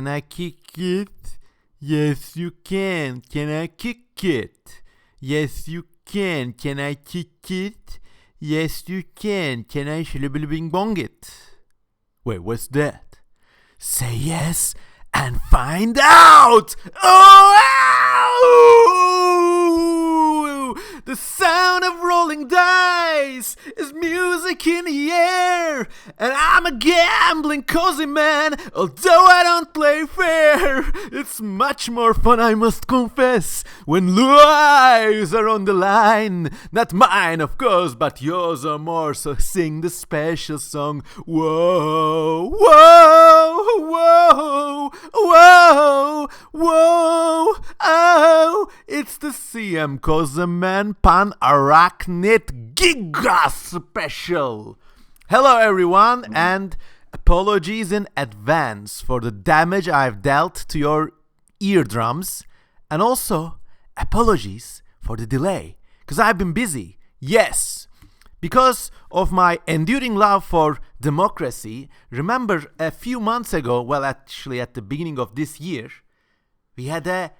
I kick it? Yes, you can. Can I kick it? Yes, you can. Can I kick it? Yes, you can. Can I shillibing bong it? Wait, what's that? Say yes and find out! Oh! The sound of rolling dice is music in the air, and I'm a gambling cozy man, although I don't play fair. It's much more fun, I must confess, when lives are on the line. Not mine, of course, but yours are more, so sing the special song. Whoa, whoa, whoa, whoa, whoa, oh, it's the CM Kozaman Pan-Arachnid GIGA special. Hello everyone, and apologies in advance for the damage I've dealt to your eardrums, and also apologies for the delay, because I've been busy. Yes, because of my enduring love for democracy. Remember a few months ago, well actually at the beginning of this year, we had a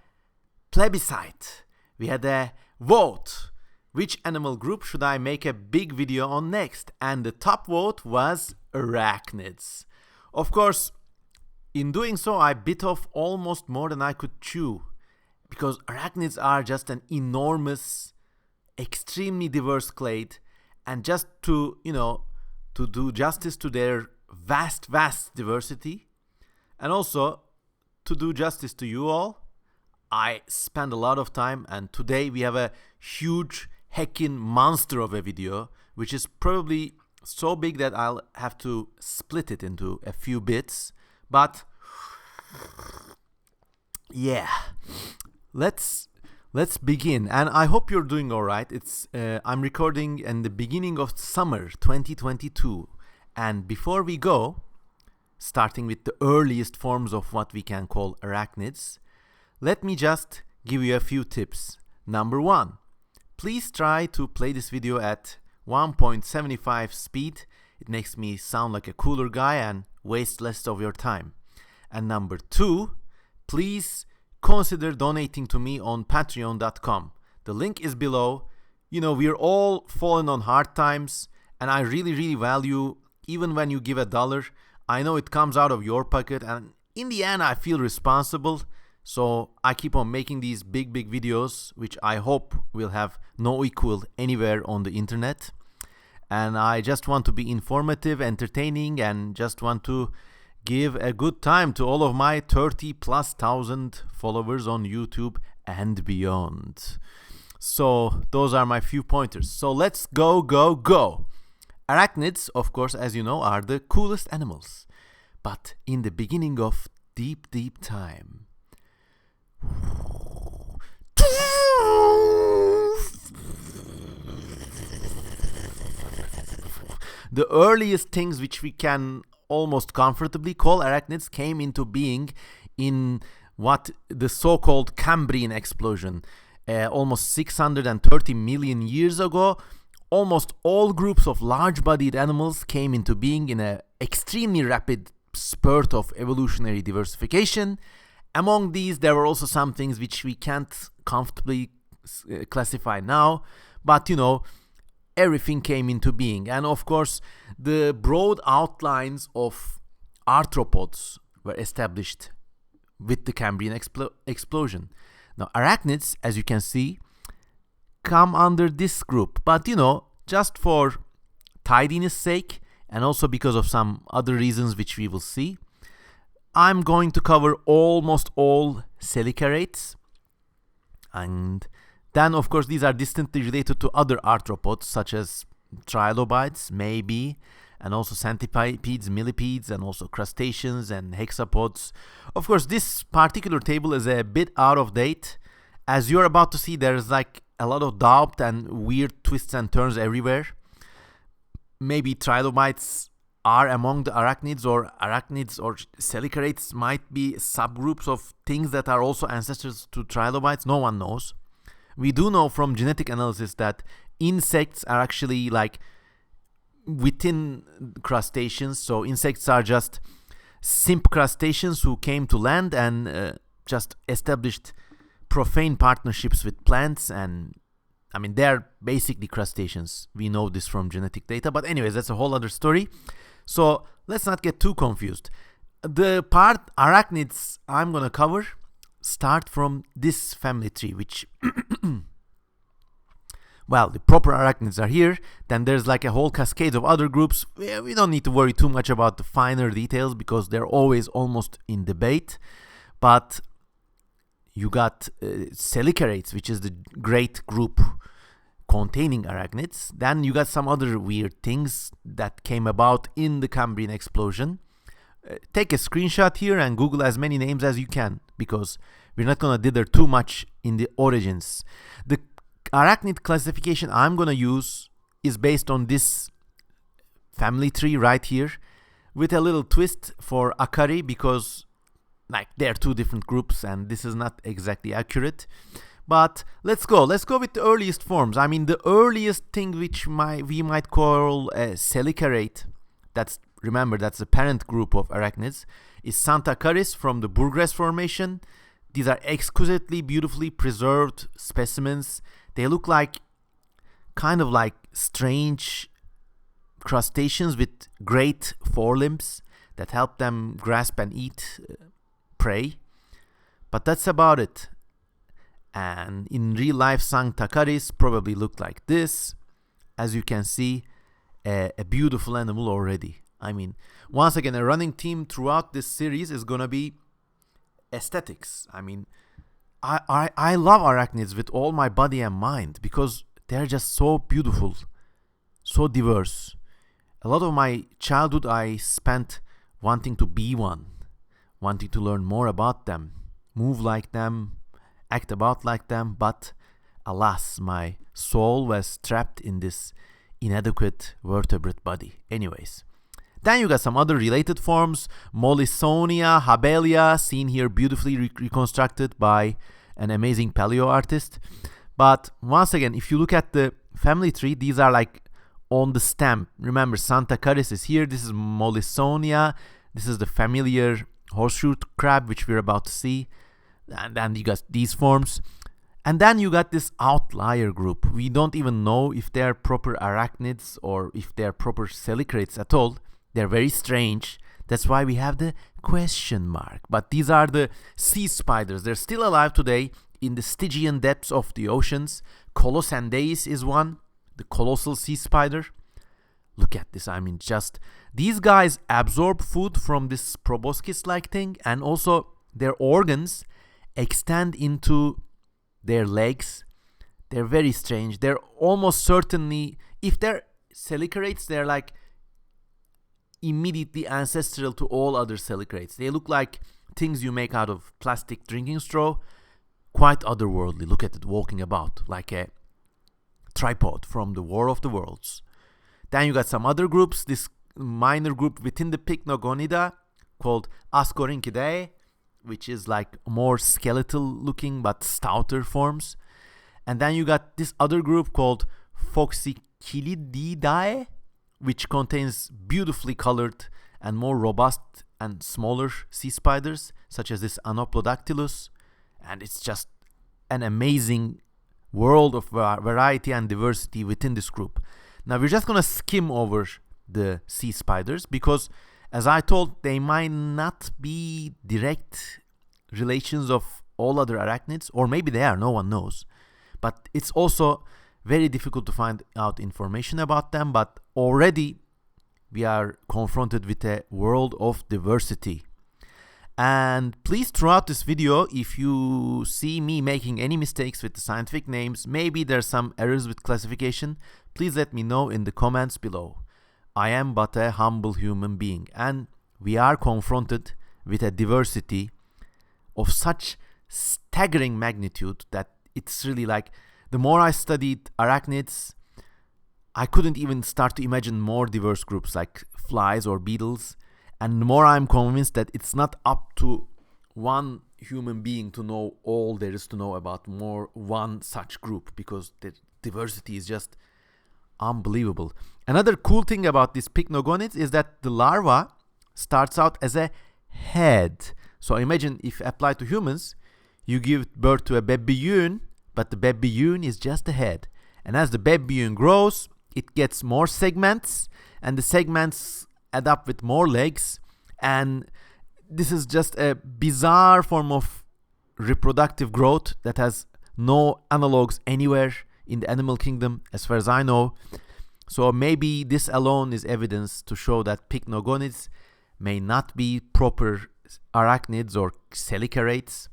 plebiscite. We had a vote. Which animal group should I make a big video on next? And the top vote was arachnids. Of course, in doing so, I bit off almost more than I could chew, because arachnids are just an enormous, extremely diverse clade, and just to, to do justice to their vast diversity, and also to do justice to you all, I spend a lot of time, and today we have a huge heckin' monster of a video, which is probably so big that I'll have to split it into a few bits. But yeah, let's begin, and I hope you're doing all right. I'm recording in the beginning of summer 2022, and before we go, starting with the earliest forms of what we can call arachnids, let me just give you a few tips. Number 1, please try to play this video at 1.75 speed. It makes me sound like a cooler guy and waste less of your time. And number 2, please consider donating to me on patreon.com. The link is below. We're all falling on hard times, and I really value even when you give $1. I know it comes out of your pocket, and in the end I feel responsible. So I keep on making these big videos, which I hope will have no equal anywhere on the internet. And I just want to be informative, entertaining, and just want to give a good time to all of my 30,000+ followers on YouTube and beyond. So those are my few pointers. So let's go. Arachnids, of course, as you know, are the coolest animals. But in the beginning of deep time, the earliest things which we can almost comfortably call arachnids came into being in what the so-called Cambrian explosion. Almost 630 million years ago, almost all groups of large-bodied animals came into being in an extremely rapid spurt of evolutionary diversification. Among these, there were also some things which we can't comfortably classify now, but everything came into being. And of course, the broad outlines of arthropods were established with the Cambrian explosion. Now, arachnids, as you can see, come under this group, but just for tidiness sake, and also because of some other reasons which we will see, I'm going to cover almost all Celicerates, and then of course these are distantly related to other arthropods such as trilobites, maybe, and also centipedes, millipedes, and also crustaceans and hexapods. Of course, this particular table is a bit out of date. As you're about to see, there's like a lot of doubt and weird twists and turns everywhere. Maybe trilobites are among the arachnids, or chelicerates might be subgroups of things that are also ancestors to trilobites. No one knows. We do know from genetic analysis that insects are actually like within crustaceans. So insects are just simp crustaceans who came to land and just established profane partnerships with plants, and I mean they're basically crustaceans. We know this from genetic data, but anyways, that's a whole other story. So let's not get too confused. The part arachnids I'm gonna cover start from this family tree, which well, the proper arachnids are here. Then there's like a whole cascade of other groups. We don't need to worry too much about the finer details because they're always almost in debate. But you got chelicerates, which is the great group containing arachnids. Then you got some other weird things that came about in the Cambrian explosion. Take a screenshot here and Google as many names as you can, because we're not going to dither too much in the origins. The arachnid classification I'm going to use is based on this family tree right here, with a little twist for Akari, because like they're two different groups and this is not exactly accurate. But let's go with the earliest forms. I mean, the earliest thing which we might call a chelicerate, remember that's the parent group of arachnids, is Santacaris from the Burgres Formation. These are exquisitely beautifully preserved specimens. They look like kind of like strange crustaceans with great forelimbs that help them grasp and eat prey. But that's about it. And in real life, Santacaris probably looked like this. As you can see, a beautiful animal already. I mean, once again, a running theme throughout this series is gonna be aesthetics. I mean, I love arachnids with all my body and mind because they're just so beautiful, so diverse. A lot of my childhood I spent wanting to be one, wanting to learn more about them, move like them, act about like them, but alas, my soul was trapped in this inadequate vertebrate body. Anyways, then you got some other related forms, Mollisonia, Habelia, seen here beautifully reconstructed by an amazing paleo artist. But once again, if you look at the family tree, these are like on the stem. Remember, Santacaris is here, this is Mollisonia, this is the familiar horseshoe crab, which we're about to see. And then you got these forms. And then you got this outlier group. We don't even know if they're proper arachnids or if they're proper chelicerates at all. They're very strange. That's why we have the question mark. But these are the sea spiders. They're still alive today in the Stygian depths of the oceans. Colossandeis is one, the colossal sea spider. Look at this. I mean, just these guys absorb food from this proboscis-like thing, and also their organs extend into their legs. They're very strange. They're almost certainly, if they're chelicerates, they're like immediately ancestral to all other chelicerates. They look like things you make out of plastic drinking straw. Quite otherworldly. Look at it walking about like a tripod from the War of the Worlds. Then you got some other groups. This minor group within the Pycnogonida called Ascorhynchidae, which is like more skeletal looking but stouter forms. And then you got this other group called Phoxychilidae, which contains beautifully colored and more robust and smaller sea spiders, such as this Anaplodactylus. And it's just an amazing world of variety and diversity within this group. Now we're just going to skim over the sea spiders because, as I told, they might not be direct relations of all other arachnids, or maybe they are, no one knows. But it's also very difficult to find out information about them, but already we are confronted with a world of diversity. And please, throughout this video, if you see me making any mistakes with the scientific names, maybe there's some errors with classification, please let me know in the comments below. I am but a humble human being, and we are confronted with a diversity of such staggering magnitude that it's really like, the more I studied arachnids, I couldn't even start to imagine more diverse groups like flies or beetles. And the more I'm convinced that it's not up to one human being to know all there is to know about one such group, because the diversity is just unbelievable. Another cool thing about these pycnogonids is that the larva starts out as a head. So imagine if applied to humans, you give birth to a babyun, but the babyun is just a head. And as the babyun grows, it gets more segments, and the segments add up with more legs. And this is just a bizarre form of reproductive growth that has no analogs anywhere in the animal kingdom, as far as I know. So maybe this alone is evidence to show that pycnogonids may not be proper arachnids or chelicerates,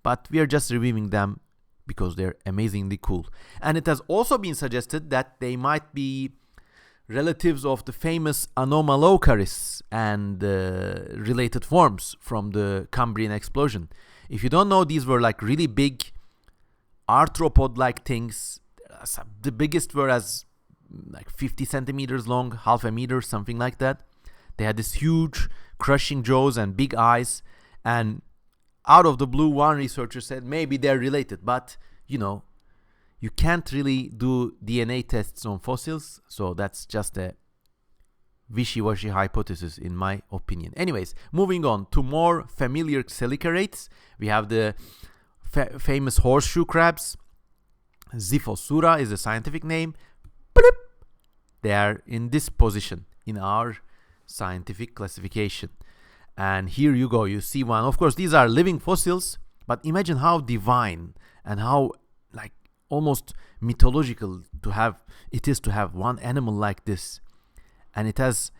but we are just reviewing them because they're amazingly cool. And it has also been suggested that they might be relatives of the famous Anomalocaris and related forms from the Cambrian explosion. If you don't know, these were like really big arthropod-like things. The biggest were as like 50 centimeters long, half a meter, something like that. They had this huge crushing jaws and big eyes, and out of the blue, one researcher said maybe they're related, but you can't really do DNA tests on fossils, so that's just a wishy-washy hypothesis in my opinion. Anyways, moving on to more familiar chelicerates, we have the famous horseshoe crabs. Xiphosura is the scientific name. Bloop. They are in this position in our scientific classification. And here you go, you see one. Of course, these are living fossils, but imagine how divine and how like almost mythological it is to have one animal like this. And it has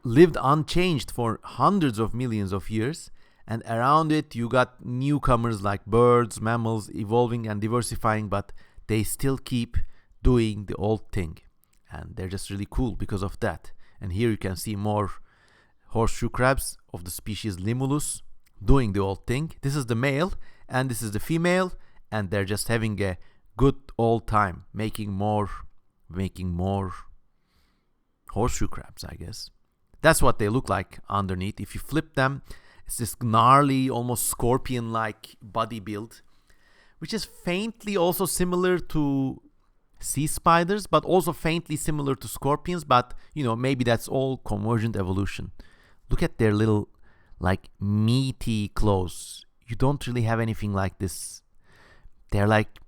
lived unchanged for hundreds of millions of years. And around it, you got newcomers like birds, mammals, evolving and diversifying, but they still keep doing the old thing. And they're just really cool because of that. And here you can see more horseshoe crabs of the species Limulus doing the old thing. This is the male and this is the female, and they're just having a good old time making more horseshoe crabs, I guess. That's what they look like underneath. If you flip them, it's this gnarly, almost scorpion-like body build, which is faintly also similar to sea spiders, but also faintly similar to scorpions. But, maybe that's all convergent evolution. Look at their little, like, meaty claws. You don't really have anything like this. They're, like,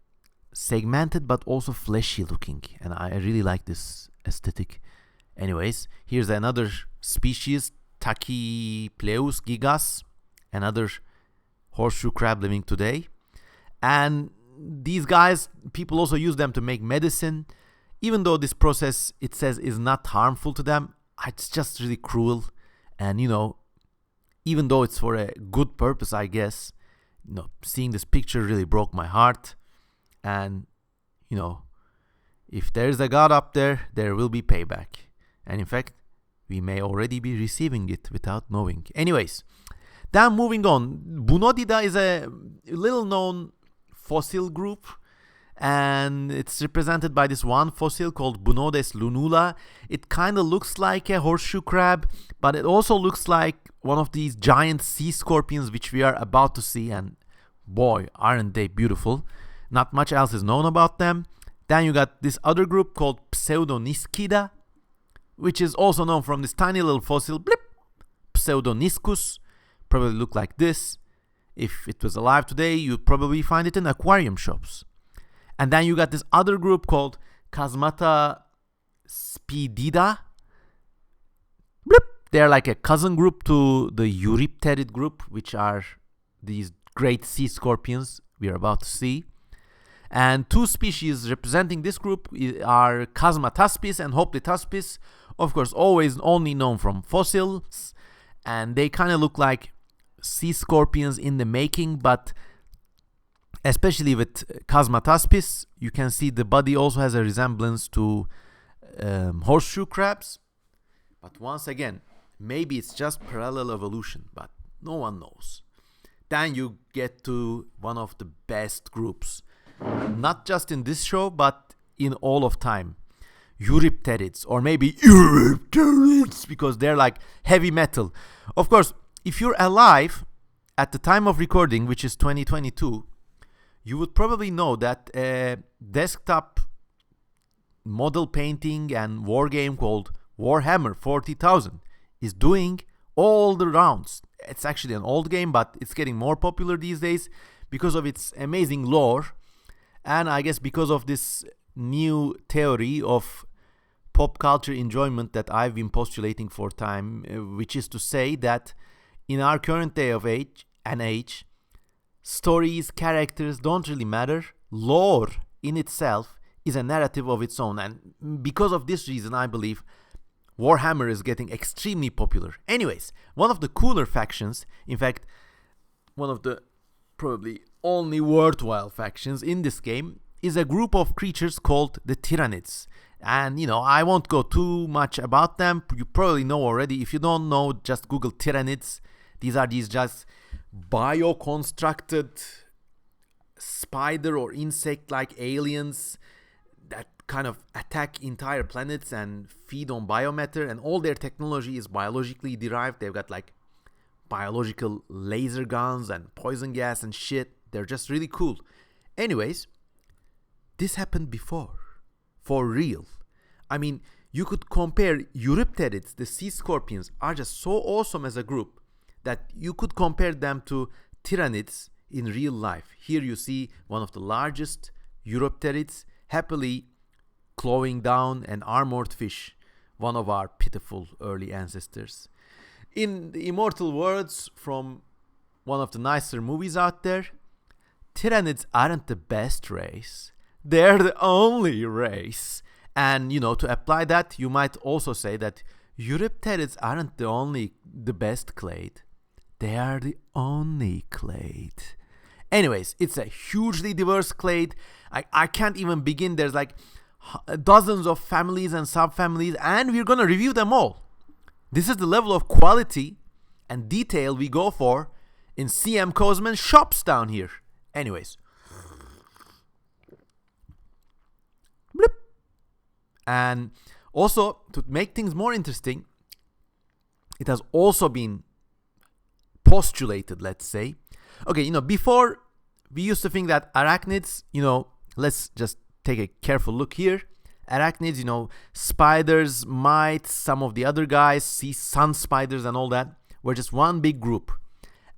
segmented, but also fleshy looking. And I really like this aesthetic. Anyways, here's another species, Tachypleus gigas, another horseshoe crab living today. And these guys, people also use them to make medicine. Even though this process, it says, is not harmful to them, it's just really cruel. And, even though it's for a good purpose, I guess, seeing this picture really broke my heart. And, if there's a God up there, there will be payback. And in fact, we may already be receiving it without knowing. Anyways, then moving on. Bunadida is a little known fossil group, and it's represented by this one fossil called Bunodes lunula. It kind of looks like a horseshoe crab, but it also looks like one of these giant sea scorpions which we are about to see, and boy, aren't they beautiful. Not much else is known about them. Then you got this other group called Pseudonysquida, which is also known from this tiny little fossil, blip, Pseudoniscus, probably look like this. If it was alive today, you'd probably find it in aquarium shops. And then you got this other group called Chasmata spidida. Blip. They're like a cousin group to the Eurypterid group, which are these great sea scorpions we are about to see. And two species representing this group are Chasmataspis and Hoplitaspis. Of course, always only known from fossils. And they kind of look like sea scorpions in the making, but especially with Chasmataspis, you can see the body also has a resemblance to horseshoe crabs. But once again, maybe it's just parallel evolution, but no one knows. Then you get to one of the best groups, not just in this show, but in all of time. Eurypterids, or maybe Eurypterids, because they're like heavy metal. Of course, if you're alive at the time of recording, which is 2022, you would probably know that a desktop model painting and war game called Warhammer 40,000 is doing all the rounds. It's actually an old game, but it's getting more popular these days because of its amazing lore, and I guess because of this new theory of pop culture enjoyment that I've been postulating for time, which is to say that in our current day of age, stories, characters don't really matter. Lore in itself is a narrative of its own, and because of this reason, I believe Warhammer is getting extremely popular. Anyways, one of the cooler factions, in fact, one of the probably only worthwhile factions in this game, is a group of creatures called the Tyranids. And, I won't go too much about them. You probably know already. If you don't know, just Google Tyranids. These are just bioconstructed spider or insect-like aliens that kind of attack entire planets and feed on biomatter, and all their technology is biologically derived. They've got like biological laser guns and poison gas and shit. They're just really cool. Anyways, this happened before. For real. I mean, you could compare Eurypterids, the sea scorpions, are just so awesome as a group that you could compare them to Tyranids in real life. Here you see one of the largest Eurypterids happily clawing down an armored fish, one of our pitiful early ancestors. In the immortal words from one of the nicer movies out there, Tyranids aren't the best race. They're the only race. And, to apply that, you might also say that Eurypterids aren't the best clade. They are the only clade. Anyways, it's a hugely diverse clade. I can't even begin. There's like dozens of families and subfamilies, and we're going to review them all. This is the level of quality and detail we go for in CM Cosman shops down here. Anyways. Bloop. And also, to make things more interesting, it has also been postulated, let's say. Okay, before we used to think that arachnids, let's just take a careful look here. Arachnids, spiders, mites, some of the other guys, sea sun spiders and all that, were just one big group.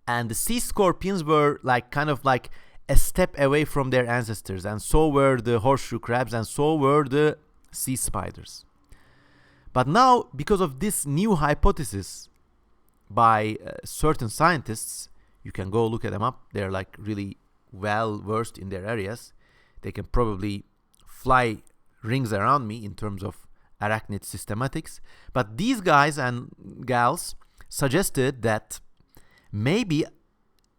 And the sea scorpions were kind of like a step away from their ancestors, and so were the horseshoe crabs, and so were the sea spiders. But now, because of this new hypothesis by certain scientists, you can go look at them up. They're like really well versed in their areas. They can probably fly rings around me in terms of arachnid systematics. But these guys and gals suggested that maybe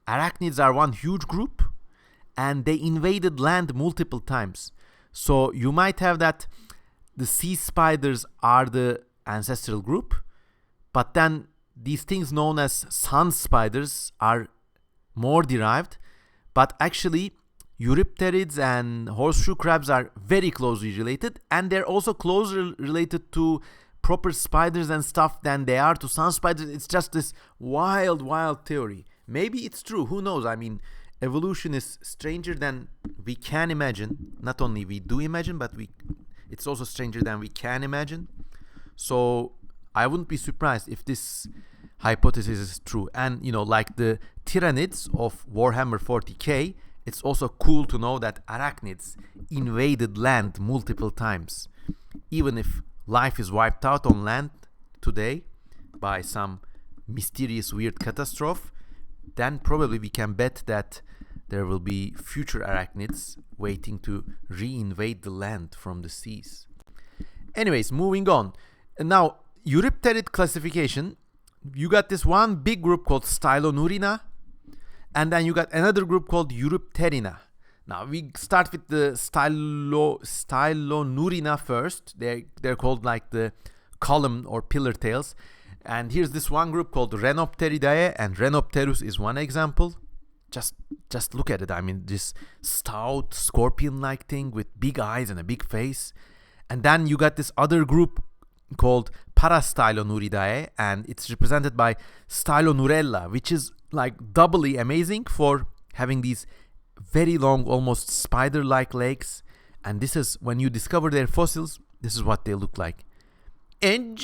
arachnids are one huge group and they invaded land multiple times. So you might have that the sea spiders are the ancestral group, but then these things known as sun spiders are more derived, but actually Eurypterids and horseshoe crabs are very closely related, and they're also closer related to proper spiders and stuff than they are to sun spiders. It's just this wild theory. Maybe it's true, who knows? I mean, evolution is stranger than we can imagine. Not only we do imagine, but it's also stranger than we can imagine. So I wouldn't be surprised if this hypothesis is true. And, like the Tyranids of Warhammer 40k, it's also cool to know that arachnids invaded land multiple times. Even if life is wiped out on land today by some mysterious weird catastrophe, then probably we can bet that there will be future arachnids waiting to re-invade the land from the seas. Anyways, moving on. Now, Eurypterid classification, you got this one big group called Stylonurina, and then you got another group called Eurypterina. Now, we start with the Stylonurina first. They're called like the column or pillar tails. And here's this one group called Rhenopteridae, and Rhenopterus is one example. Just look at it. I mean, this stout scorpion-like thing with big eyes and a big face. And then you got this other group called Parastylonuridae, and it's represented by Stylonurella, which is like doubly amazing for having these very long, almost spider-like legs. And this is, when you discover their fossils, this is what they look like. An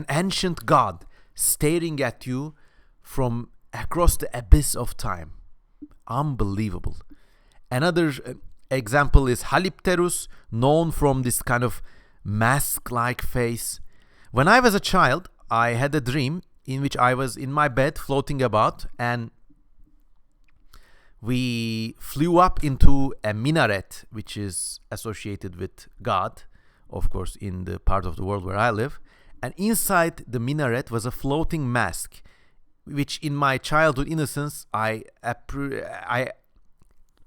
ancient god staring at you from across the abyss of time. Unbelievable. Another example is Halipterus, known from this kind of mask-like face. When I was a child, I had a dream in which I was in my bed floating about, and we flew up into a minaret, which is associated with God, of course, in the part of the world where I live. And inside the minaret was a floating mask, which in my childhood innocence I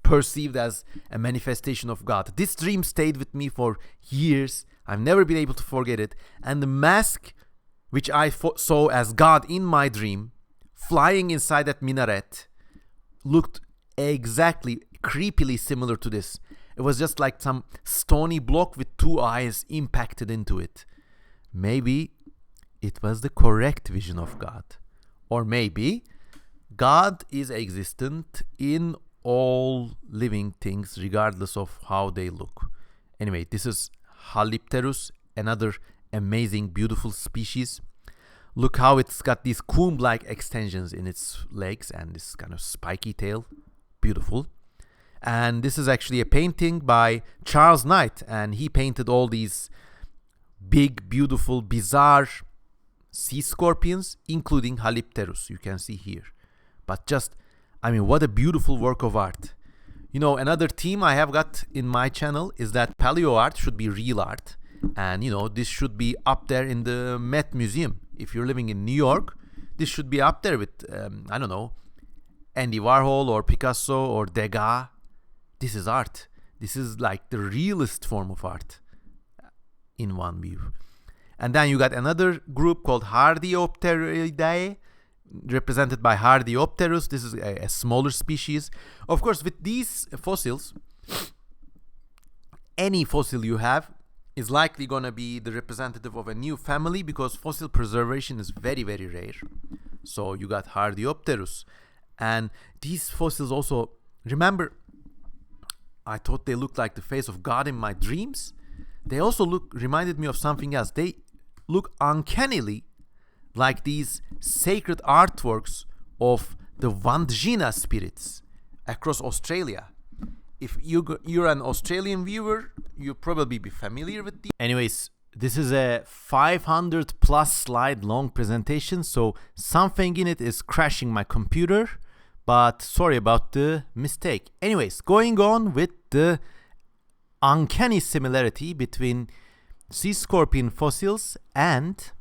perceived as a manifestation of God. This dream stayed with me for years. I've never been able to forget it. And the mask, which I saw as God in my dream, flying inside that minaret, looked exactly, creepily similar to this. It was just like some stony block with two eyes impacted into it. Maybe it was the correct vision of God. Or maybe God is existent in all living things, regardless of how they look. Anyway, this is Halipterus, another amazing, beautiful species. Look how it's got these comb-like extensions in its legs and this kind of spiky tail. Beautiful. And this is actually a painting by Charles Knight, and he painted all these big, beautiful, bizarre sea scorpions, including Halipterus, you can see here. But just, I mean, what a beautiful work of art. You know, another theme I have got in my channel is that paleo art should be real art. And, you know, this should be up there in the Met Museum. If you're living in New York, this should be up there with, I don't know, Andy Warhol or Picasso or Degas. This is art. This is like the realist form of art in one view. And then you got another group called Hardyopteridae, represented by Hardyopterus. This is a smaller species. Of course, with these fossils, any fossil you have is likely going to be the representative of a new family, because fossil preservation is very, very rare. So you got Hardyopterus. And these fossils also, remember, I thought they looked like the face of God in my dreams. They also reminded me of something else. They look uncannily like these sacred artworks of the Vandjina spirits across Australia. If you're an Australian viewer, you'll probably be familiar with these. Anyways, this is a 500 plus slide long presentation, so something in it is crashing my computer, but sorry about the mistake. Anyways, going on with the uncanny similarity between sea scorpion fossils and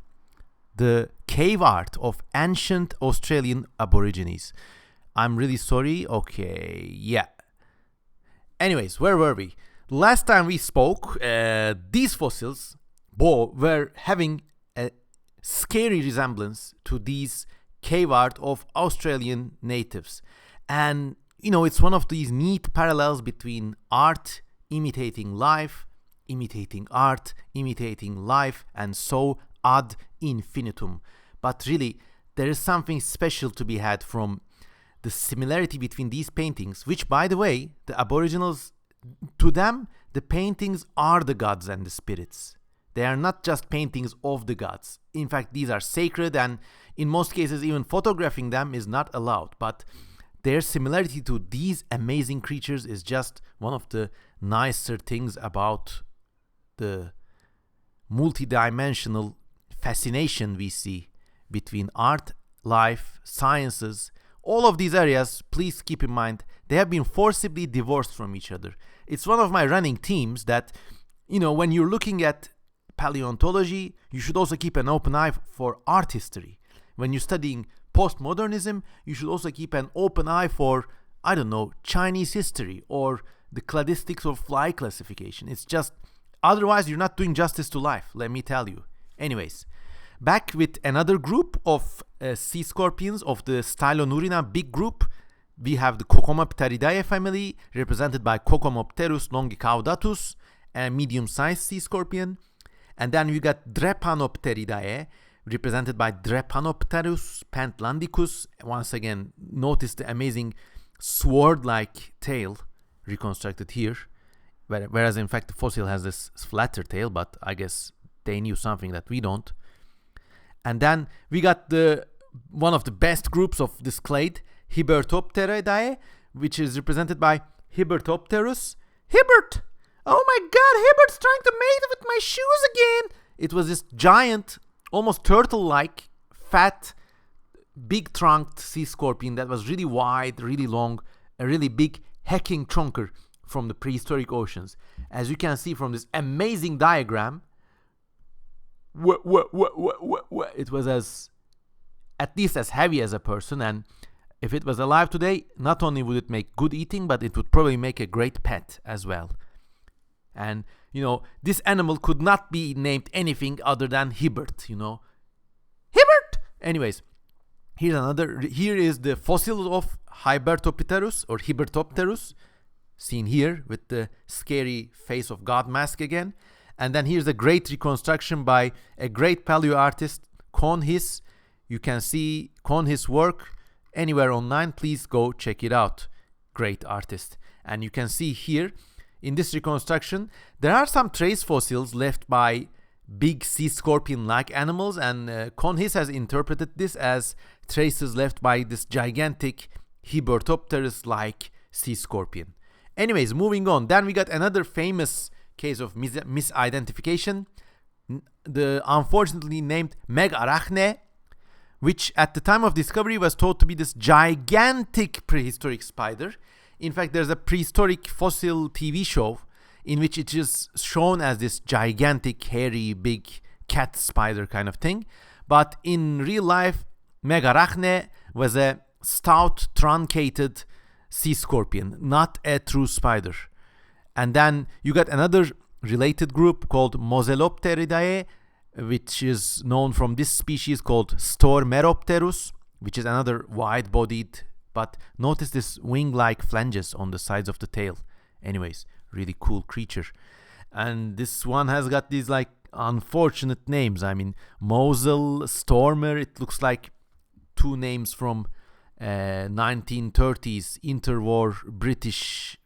the cave art of ancient Australian aborigines. I'm really sorry. Okay, yeah. Anyways, where were we? Last time we spoke, these fossils were having a scary resemblance to these cave art of Australian natives. And, you know, it's one of these neat parallels between art imitating life, imitating art, imitating life, and so ad infinitum. But really, there is something special to be had from the similarity between these paintings, which, by the way, the Aboriginals, to them, the paintings are the gods and the spirits. They are not just paintings of the gods. In fact, these are sacred, and in most cases, even photographing them is not allowed. But their similarity to these amazing creatures is just one of the nicer things about the multidimensional fascination we see between art, life, sciences. All of these areas, please keep in mind, they have been forcibly divorced from each other. It's one of my running themes that, you know, when you're looking at paleontology, you should also keep an open eye for art history. When you're studying postmodernism, you should also keep an open eye for, I don't know, Chinese history or the cladistics of fly classification. It's just, otherwise you're not doing justice to life, let me tell you. Anyways, back with another group of sea scorpions of the Stylonurina big group. We have the Cocomopteridae family, represented by Cocomopterus longicaudatus, a medium-sized sea scorpion. And then we got Drapanopteridae, represented by Drapanopterus pentlandicus. Once again, notice the amazing sword-like tail reconstructed here, whereas in fact the fossil has this flatter tail, but I guess they knew something that we don't. And then we got one of the best groups of this clade, Hybertopteridae, which is represented by Hybertopterus. Hibert! Oh my god, Hibert's trying to mate with my shoes again! It was this giant, almost turtle-like, fat, big-trunked sea scorpion that was really wide, really long, a really big hacking trunker from the prehistoric oceans. As you can see from this amazing diagram, it was at least as heavy as a person, and if it was alive today, not only would it make good eating, but it would probably make a great pet as well. And, you know, this animal could not be named anything other than Hibert, you know. Hibert! Anyways, here is the fossil of Hybertopiterus or Hybertopterus, seen here with the scary face of God mask again. And then here's a great reconstruction by a great paleo artist, Conhis. You can see Conhis' work anywhere online. Please go check it out. Great artist. And you can see here in this reconstruction, there are some trace fossils left by big sea scorpion-like animals, and Conhis has interpreted this as traces left by this gigantic Hybertopterus-like sea scorpion. Anyways, moving on. Then we got another famous case of misidentification, the unfortunately named Meg Arachne, which at the time of discovery was thought to be this gigantic prehistoric spider. In fact, there's a prehistoric fossil TV show in which it is shown as this gigantic, hairy, big cat spider kind of thing. But in real life, Meg Arachne was a stout, truncated sea scorpion, not a true spider. And then you got another related group called Mozellopteridae, which is known from this species called Strobilopterus, which is another wide-bodied, but notice this wing-like flanges on the sides of the tail. Anyways, really cool creature. And this one has got these like unfortunate names. I mean, Mosel, Stormer, it looks like two names from 1930s interwar British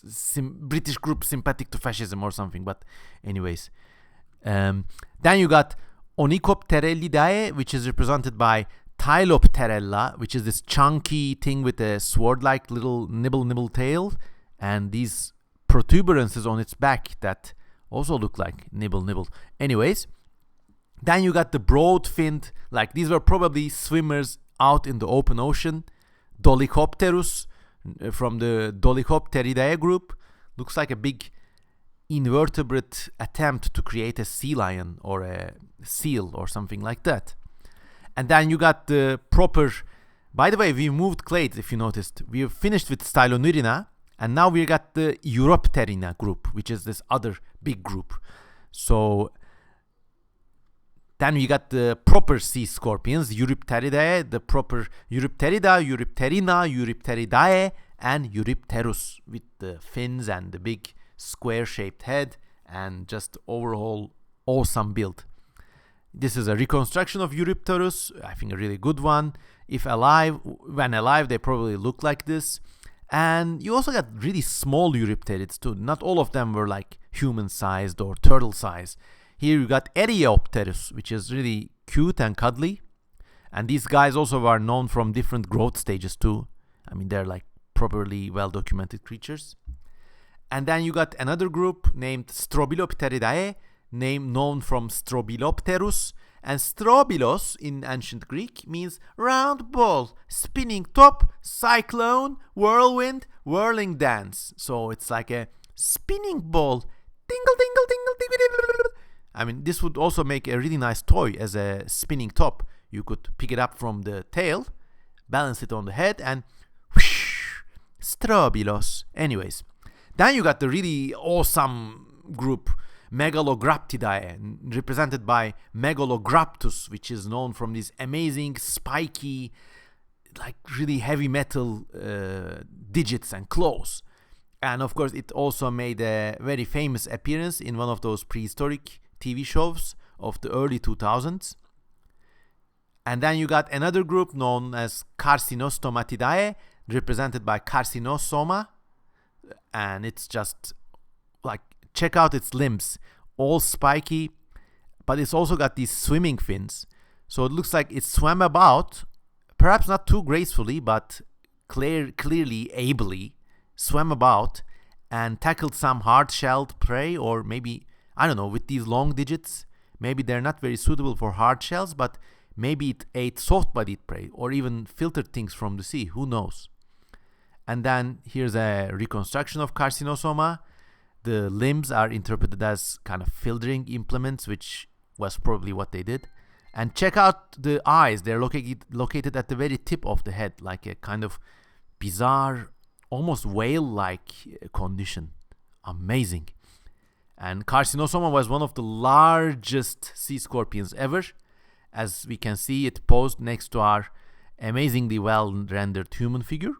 British group sympathetic to fascism or something. But anyways, then you got Onicopterellidae, which is represented by Tylopterella, which is this chunky thing with a sword-like little nibble tail, and these protuberances on its back that also look like nibble. Anyways, then you got the broad-finned, like these were probably swimmers out in the open ocean, Dollyhopterus from the Dollyhopteridae group. Looks like a big invertebrate attempt to create a sea lion or a seal or something like that. And then you got the proper, by the way, we moved clades if you noticed. We have finished with Stylonurina, and now we got the Europterina group, which is this other big group. So then we got the proper sea scorpions, Eurypteridae, the proper Eurypterida, Eurypterina, Eurypteridae, and Eurypterus with the fins and the big square-shaped head and just overall awesome build. This is a reconstruction of Eurypterus, I think a really good one. If alive, when alive, they probably look like this. And you also got really small Eurypterids too. Not all of them were like human-sized or turtle-sized. Here you got Hardyopteros, which is really cute and cuddly. And these guys also are known from different growth stages too. I mean, they're like properly well-documented creatures. And then you got another group named Strobilopteridae, known from Strobilopterus, and Strobilos in ancient Greek means round ball, spinning top, cyclone, whirlwind, whirling dance. So it's like a spinning ball, dingle, dingle, dingle, dingle, dingle. I mean, this would also make a really nice toy as a spinning top. You could pick it up from the tail, balance it on the head, and whoosh, Strobilos. Anyways, then you got the really awesome group Mezellopteridae, represented by Mezellopterus, which is known from these amazing spiky, like really heavy metal digits and claws. And of course, it also made a very famous appearance in one of those prehistoric TV shows of the early 2000s. And then you got another group known as Carcinostomatidae, represented by Carcinosoma. And it's just like, check out its limbs, all spiky, but it's also got these swimming fins. So it looks like it swam about, perhaps not too gracefully, but clearly ably swam about and tackled some hard-shelled prey, or maybe, I don't know, with these long digits, maybe they're not very suitable for hard shells, but maybe it ate soft-bodied prey or even filtered things from the sea, who knows. And then here's a reconstruction of Carcinosoma. The limbs are interpreted as kind of filtering implements, which was probably what they did. And check out the eyes. They're located at the very tip of the head, like a kind of bizarre, almost whale-like condition. Amazing. And Carcinosoma was one of the largest sea scorpions ever. As we can see, it posed next to our amazingly well-rendered human figure.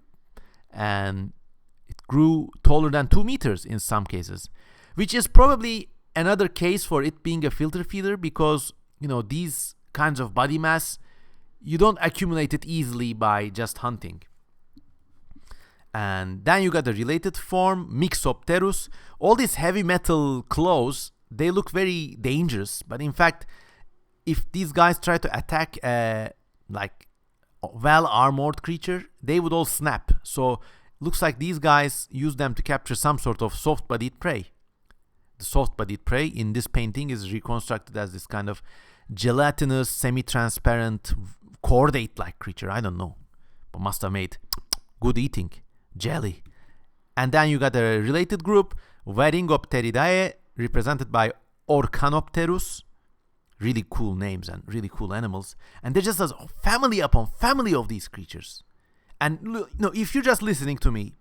And it grew taller than 2 meters in some cases, which is probably another case for it being a filter feeder, because, you know, these kinds of body mass, you don't accumulate it easily by just hunting. And then you got the related form, Mixopteros. All these heavy metal claws, they look very dangerous, but in fact, if these guys try to attack a well-armored creature, they would all snap. So looks like these guys use them to capture some sort of soft-bodied prey. The soft-bodied prey in this painting is reconstructed as this kind of gelatinous, semi-transparent, chordate-like creature. I don't know, but must have made good eating. Jelly. And then you got a related group, Verringopteridae, represented by Orcanopterus. Really cool names and really cool animals. And they're just a family upon family of these creatures. And you know, if you're just listening to me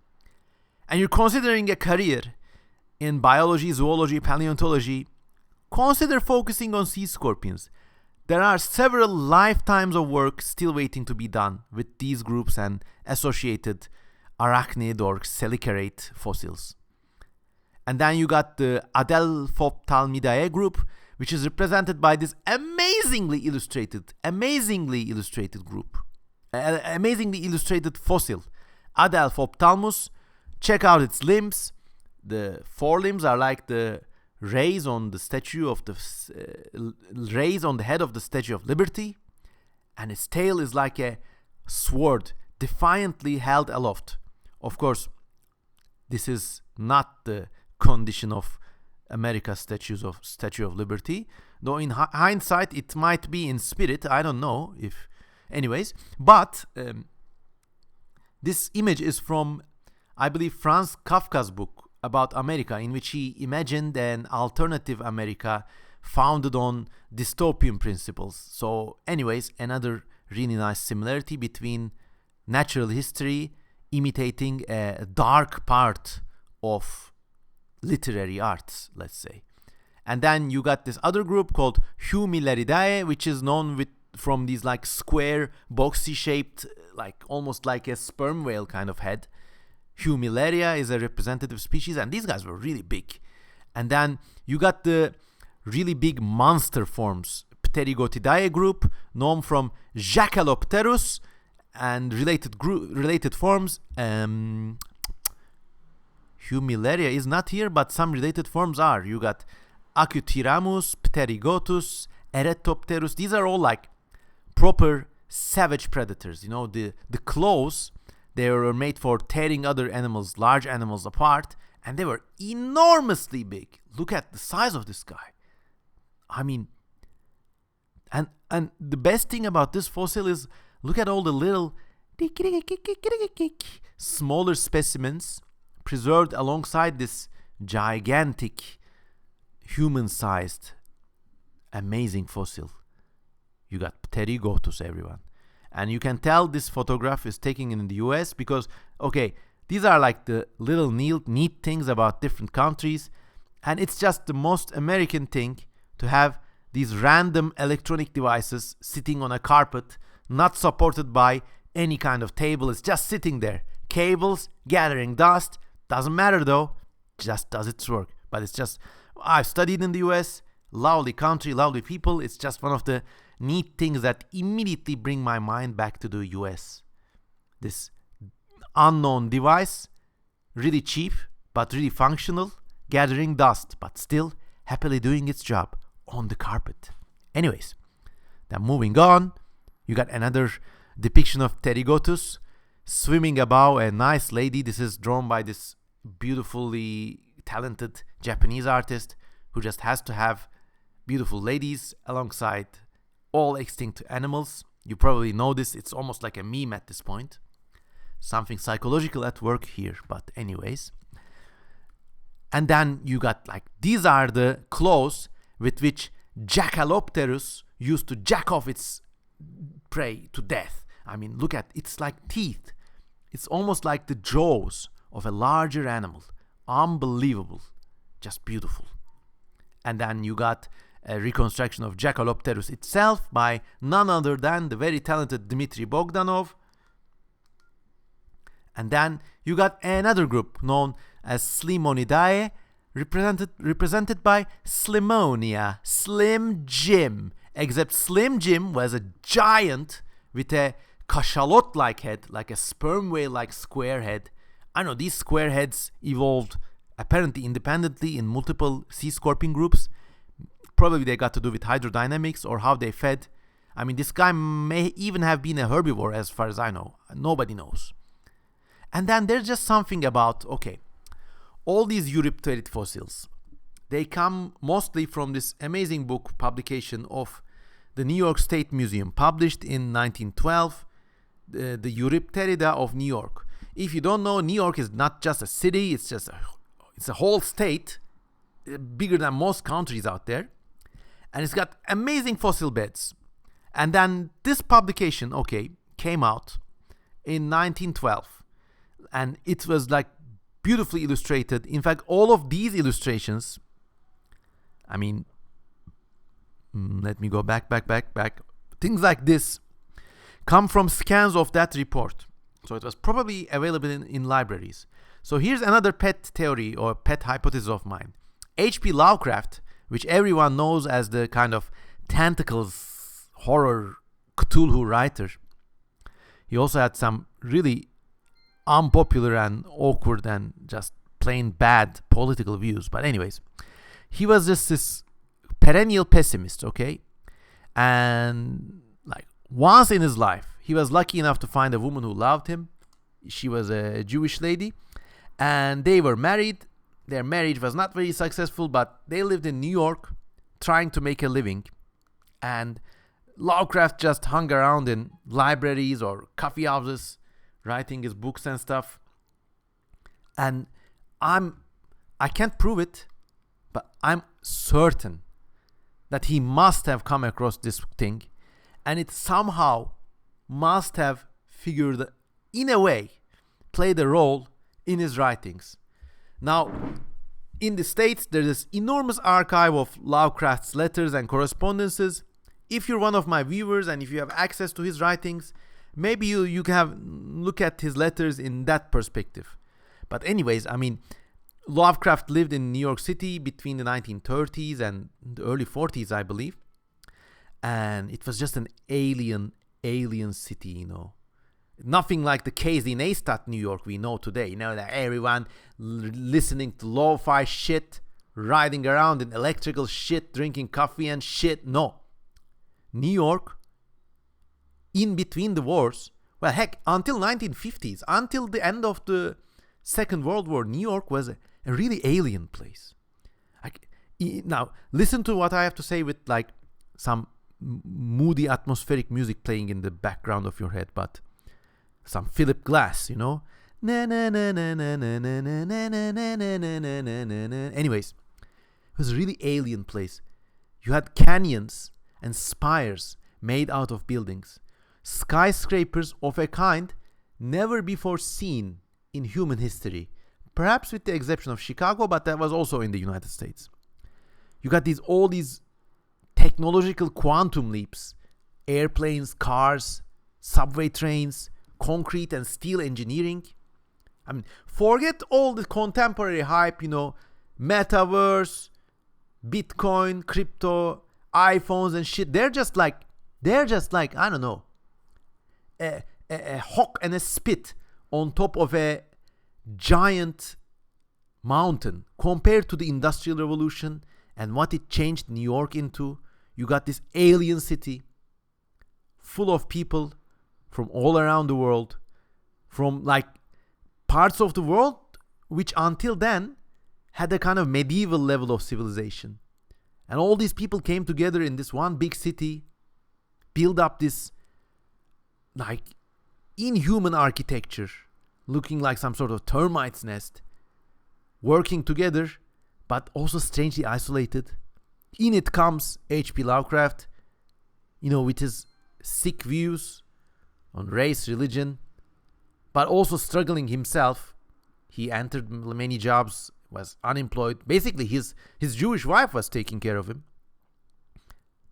and you're considering a career in biology, zoology, paleontology, consider focusing on sea scorpions. There are several lifetimes of work still waiting to be done with these groups and associated arachnid or selicerate fossils. And then you got the Adelphoptalmidae group, which is represented by this amazingly illustrated group. Amazingly illustrated fossil. Adelphoptalmus. Check out its limbs. The forelimbs are like the rays on the statue of the rays on the head of the Statue of Liberty, and its tail is like a sword defiantly held aloft. Of course, this is not the condition of America's Statue of Liberty, though in hindsight it might be in spirit. I don't know if, anyways. But this image is from, I believe, Franz Kafka's book about America, in which he imagined an alternative America founded on dystopian principles. So, anyways, another really nice similarity between natural history imitating a dark part of literary arts, let's say. And then you got this other group called Humilaridae, which is known from these like square, boxy shaped, like almost like a sperm whale kind of head. Humilaria is a representative species, and these guys were really big. And then you got the really big monster forms, Pterygotidae group, known from Jackalopterus, and related forms. Humilaria is not here, but some related forms are. You got Acutiramus, Pterygotus, Eretopterus. These are all like proper savage predators. You know, the claws, they were made for tearing other animals, large animals apart, and they were enormously big. Look at the size of this guy. I mean, and the best thing about this fossil is, look at all the little smaller specimens preserved alongside this gigantic human-sized amazing fossil. You got Pterygotus, everyone. And you can tell this photograph is taken in the US because, okay, these are like the little neat things about different countries, and it's just the most American thing to have these random electronic devices sitting on a carpet, not supported by any kind of table. It's just sitting there. Cables gathering dust, Doesn't matter though, just does its work. But it's just, I've studied in the US, lovely country, lovely people. It's just one of the neat things that immediately bring my mind back to the US. This unknown device, really cheap, but really functional, gathering dust, but still happily doing its job on the carpet. Anyways, then moving on, you got another depiction of Pterygotus swimming above a nice lady. This is drawn by this beautifully talented Japanese artist who just has to have beautiful ladies alongside all extinct animals. You probably know this. It's almost like a meme at this point. Something psychological at work here, but anyways. And then you got like, these are the claws with which Jackalopterus used to jack off its prey to death. I mean, look at, it's like teeth. It's almost like the jaws of a larger animal. Unbelievable. Just beautiful. And then you got a reconstruction of Jackalopterus itself by none other than the very talented Dmitry Bogdanov. And then you got another group known as Slimonidae, represented by Slimonia, Slim Jim. Except Slim Jim was a giant with a cachalot-like head, like a sperm whale-like square head. I know these square heads evolved apparently independently in multiple sea scorpion groups. Probably they got to do with hydrodynamics or how they fed. I mean, this guy may even have been a herbivore as far as I know. Nobody knows. And then there's just something about, okay, all these Eurypterid fossils, they come mostly from this amazing book publication of the New York State Museum, published in 1912, the Eurypterida of New York. If you don't know, New York is not just a city, it's a whole state, bigger than most countries out there. And it's got amazing fossil beds. And then this publication, okay, came out in 1912. And it was like beautifully illustrated. In fact, all of these illustrations, I mean, let me go back. Things like this come from scans of that report. So it was probably available in libraries. So here's another pet theory or pet hypothesis of mine. H.P. Lovecraft, which everyone knows as the kind of tentacles horror Cthulhu writer, he also had some really unpopular and awkward and just plain bad political views. But anyways, he was just this perennial pessimist, okay? And like once in his life, he was lucky enough to find a woman who loved him. She was a Jewish lady, and they were married. Their marriage was not very successful, but they lived in New York trying to make a living. And Lovecraft just hung around in libraries or coffee houses writing his books and stuff. And I can't prove it, but I'm certain that he must have come across this thing, and it somehow must have figured, in a way, played a role in his writings. Now, in the States, there's this enormous archive of Lovecraft's letters and correspondences. If you're one of my viewers and if you have access to his writings, maybe you can have look at his letters in that perspective. But anyways, I mean, Lovecraft lived in New York City between the 1930s and the early 40s, I believe. And it was just an alien city, you know. Nothing like the Casey Neistat New York we know today. You know, that everyone listening to lo-fi shit, riding around in electrical shit, drinking coffee and shit. No. New York, in between the wars, well, heck, until 1950s, until the end of the Second World War, New York was a really alien place. Now, listen to what I have to say with like some moody atmospheric music playing in the background of your head, but some Philip Glass, you know. Anyways, it was a really alien place. You had canyons and spires made out of buildings, skyscrapers of a kind never before seen in human history, perhaps with the exception of Chicago, but that was also in the United States. You got all these technological quantum leaps, airplanes, cars, subway trains, concrete and steel engineering. I mean, forget all the contemporary hype, metaverse, Bitcoin, crypto, iPhones and shit. They're just like, I don't know, a hawk and a spit on top of a giant mountain compared to the Industrial Revolution and what it changed New York into. You got this alien city full of people from all around the world, from like parts of the world which until then had a kind of medieval level of civilization. And all these people came together in this one big city, build up this like inhuman architecture, looking like some sort of termite's nest, working together, but also strangely isolated. In it comes H.P. Lovecraft, with his sick views on race, religion, but also struggling himself. He entered many jobs, was unemployed. Basically, his Jewish wife was taking care of him.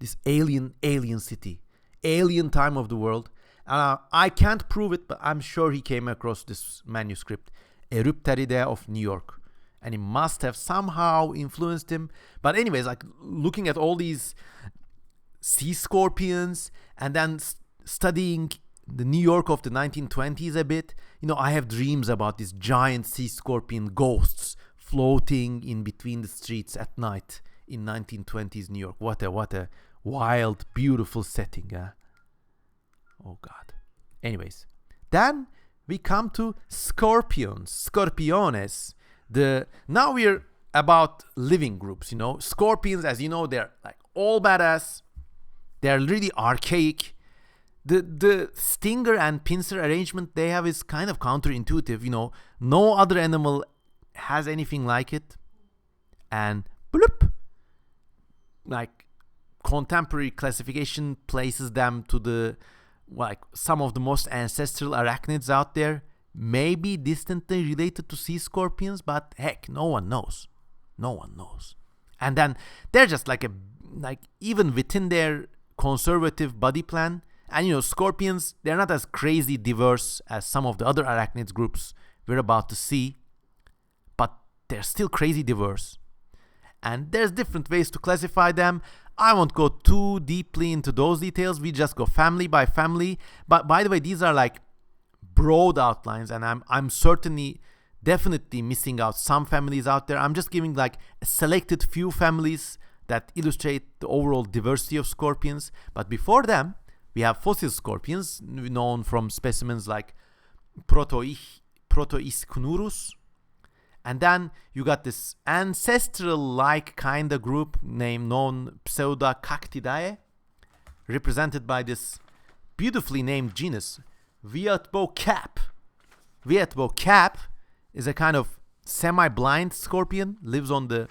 This alien city, alien time of the world. I can't prove it, but I'm sure he came across this manuscript, Erupteridae of New York. And it must have somehow influenced him. But anyways, like looking at all these sea scorpions and then studying the New York of the 1920s a bit, I have dreams about these giant sea scorpion ghosts floating in between the streets at night in 1920s New York. What a wild, beautiful setting. Oh God. Anyways, then we come to scorpions, scorpiones. Now we're about living groups, Scorpions, as you know, they're like all badass. They're really archaic. The stinger and pincer arrangement they have is kind of counterintuitive, No other animal has anything like it. And bloop, like contemporary classification places them to some of the most ancestral arachnids out there. Maybe distantly related to sea scorpions, but heck, no one knows. And then they're just like even within their conservative body plan. And scorpions, they're not as crazy diverse as some of the other arachnids groups we're about to see, but they're still crazy diverse. And there's different ways to classify them. I won't go too deeply into those details. We just go family by family. But by the way, these are like broad outlines, and I'm definitely missing out some families out there. I'm just giving like a selected few families that illustrate the overall diversity of scorpions. But before them, we have fossil scorpions known from specimens like Protoiscnurus. And then you got this ancestral-like kind of group known Pseudococtidae, represented by this beautifully named genus, Viatbo-cap. Viatbo-cap is a kind of semi-blind scorpion, lives on the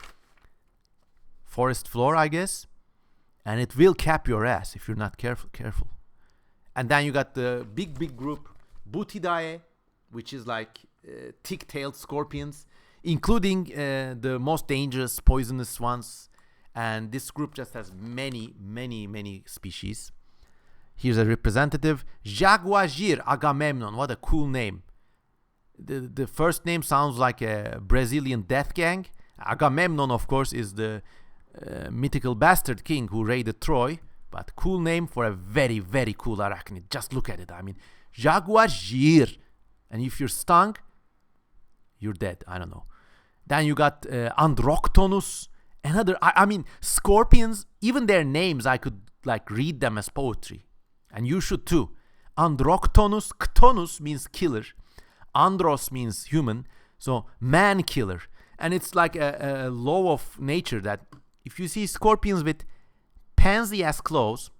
forest floor, I guess, and it will cap your ass if you're not careful. And then you got the big group Botriridaya, which is like thick-tailed scorpions, including the most dangerous poisonous ones. And this group just has many species. Here's a representative, Jaguajir Agamemnon. What a cool name. The first name sounds like a Brazilian death gang. Agamemnon, of course, is the mythical bastard king who raided Troy. But cool name for a very cool arachnid. Just look at it. I mean, Jaguajir. And if you're stung, you're dead. I don't know. Then you got Androctonus. Another, scorpions, even their names, I could read them as poetry. And you should too. Androctonus, Ctonus means killer. Andros means human. So man killer. And it's like a law of nature that if you see scorpions with pansy-ass claws,